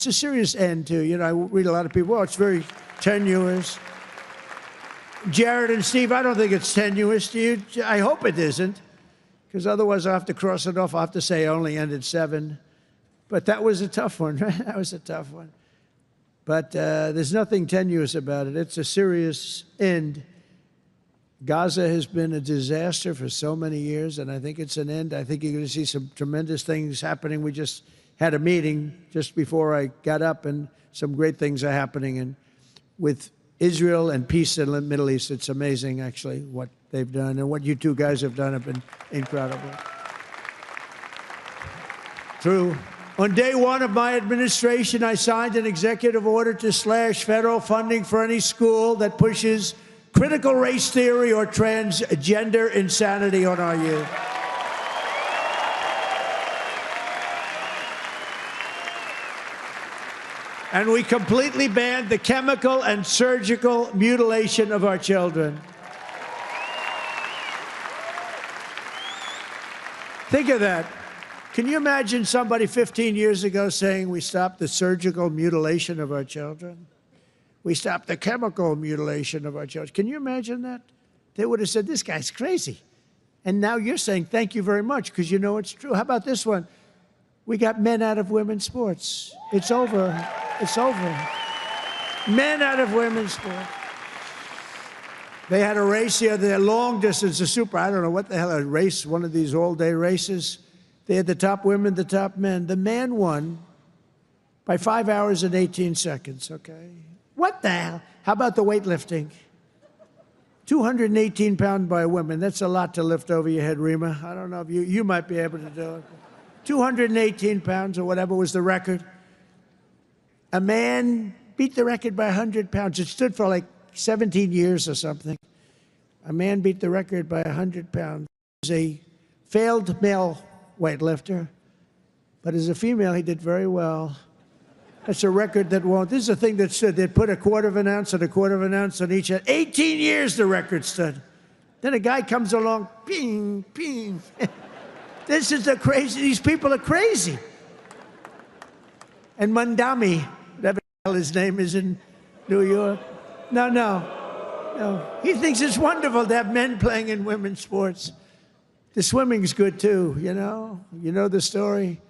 It's a serious end, too. You know, I read a lot of people, well, it's very tenuous. Jared and Steve, I don't think it's tenuous. Do you? I hope it isn't, because otherwise I'll have to cross it off. I'll have to say I only ended 7. But that was a tough one, right? That was a tough one. But there's nothing tenuous about it. It's a serious end. Gaza has been a disaster for so many years, and I think it's an end. I think you're going to see some tremendous things happening. We just had a meeting just before I got up, and some great things are happening. And with Israel and peace in the Middle East, it's amazing, actually, what they've done. And what you two guys have done have been incredible. True. On day 1 of my administration, I signed an executive order to slash federal funding for any school that pushes critical race theory or transgender insanity on our youth. And we completely banned the chemical and surgical mutilation of our children. Think of that. Can you imagine somebody 15 years ago saying we stopped the surgical mutilation of our children? We stopped the chemical mutilation of our children. Can you imagine that? They would have said, this guy's crazy. And now you're saying, thank you very much, because you know it's true. How about this one? We got men out of women's sports. It's over. It's over. Men out of women's sports. They had a race the other day, long distance, a super, I don't know what the hell, a race, one of these all-day races. They had the top women, the top men. The man won by 5 hours and 18 seconds, okay? What the hell? How about the weightlifting? 218 pounds by a woman. That's a lot to lift over your head, Rima. I don't know if you might be able to do it. 218 pounds or whatever was the record. A man beat the record by 100 pounds. It stood for like 17 years or something. A man beat the record by 100 pounds. He was a failed male weightlifter, but as a female, he did very well. That's a record that won't. This is a thing that stood. They'd put a quarter of an ounce and a quarter of an ounce on each head. 18 years the record stood. Then a guy comes along, ping, ping. This is the crazy. These people are crazy. And Mandami, whatever the hell his name is in New York. No. He thinks it's wonderful to have men playing in women's sports. The swimming's good too, you know? You know the story?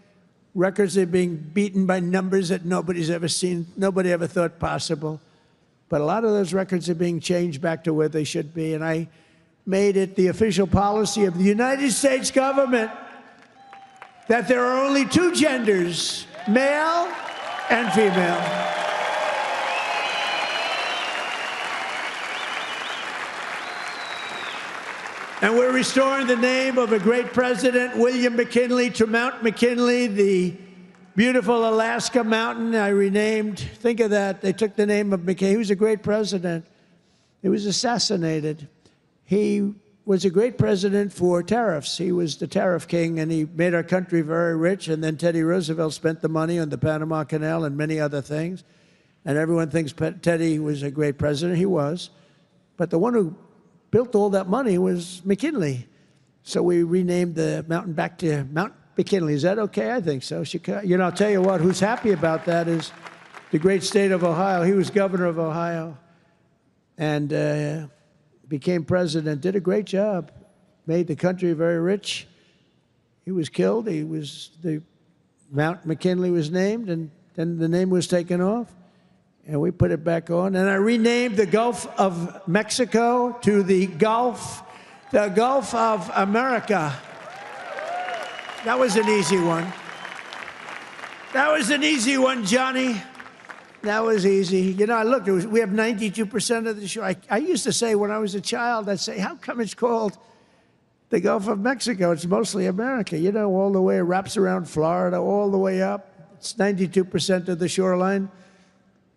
Records are being beaten by numbers that nobody's ever seen, nobody ever thought possible. But a lot of those records are being changed back to where they should be. And I made it the official policy of the United States government that there are only 2 genders, male and female. And we're restoring the name of a great president, William McKinley, to Mount McKinley, the beautiful Alaska mountain I renamed. Think of that. They took the name of McKinley. He was a great president. He was assassinated. He was a great president for tariffs. He was the tariff king, and he made our country very rich. And then Teddy Roosevelt spent the money on the Panama Canal and many other things. And everyone thinks Teddy was a great president. He was. But the one who built all that money was McKinley. So we renamed the mountain back to Mount McKinley. Is that okay? I think so. You know, I'll tell you what, who's happy about that is the great state of Ohio. He was governor of Ohio and became president, did a great job, made the country very rich. He was killed. Mount McKinley was named, and then the name was taken off. And we put it back on. And I renamed the Gulf of Mexico to the Gulf of America. That was an easy one. That was an easy one, Johnny. That was easy. You know, I looked, we have 92% of the shore. I used to say when I was a child, I'd say, how come it's called the Gulf of Mexico? It's mostly America. You know, all the way, it wraps around Florida, all the way up. It's 92% of the shoreline.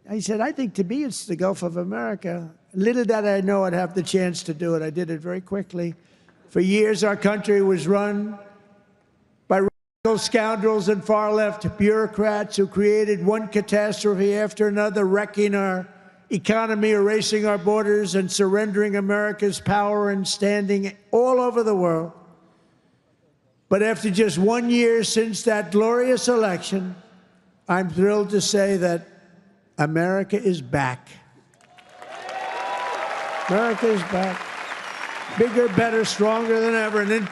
I said, I think to me it's the Gulf of America. Little did I know I'd have the chance to do it. I did it very quickly. For years, our country was run by radical scoundrels and far-left bureaucrats who created one catastrophe after another, wrecking our economy, erasing our borders, and surrendering America's power and standing all over the world. But after just 1 year since that glorious election, I'm thrilled to say that America is back. America is back. Bigger, better, stronger than ever. And in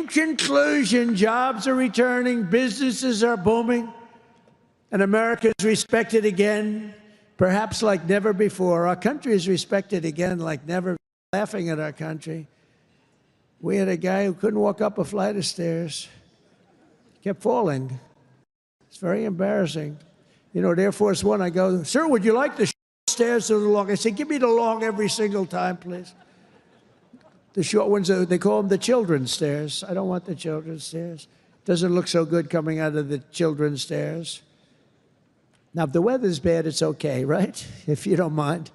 conclusion, jobs are returning, businesses are booming, and America is respected again, perhaps like never before. Our country is respected again like never. Laughing at our country. We had a guy who couldn't walk up a flight of stairs. He kept falling. It's very embarrassing. You know, at Air Force One, I go, "Sir, would you like the stairs or the long?" I say, "Give me the long every single time, please." The short ones, they call them the children's stairs. I don't want the children's stairs. Doesn't look so good coming out of the children's stairs. Now, if the weather's bad, it's okay, right? If you don't mind.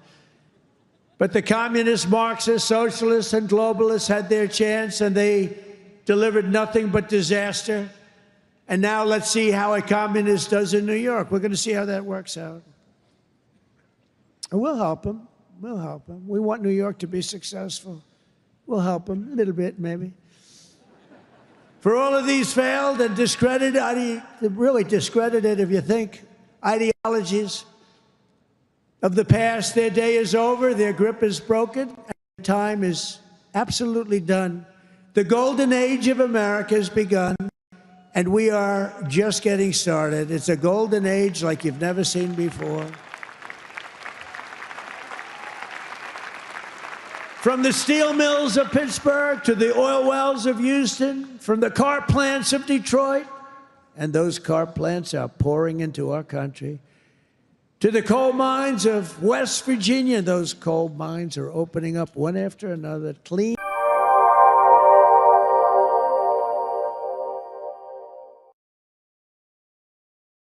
But the communists, Marxists, socialists, and globalists had their chance, and they delivered nothing but disaster. And now let's see how a communist does in New York. We're going to see how that works out. And we'll help them. We'll help them. We want New York to be successful. We'll help them a little bit, maybe. For all of these failed and discredited, really discredited, if you think, ideologies of the past, their day is over, their grip is broken, and their time is absolutely done. The golden age of America has begun, and we are just getting started. It's a golden age like you've never seen before. From the steel mills of Pittsburgh to the oil wells of Houston, from the car plants of Detroit, and those car plants are pouring into our country, to the coal mines of West Virginia, those coal mines are opening up one after another, clean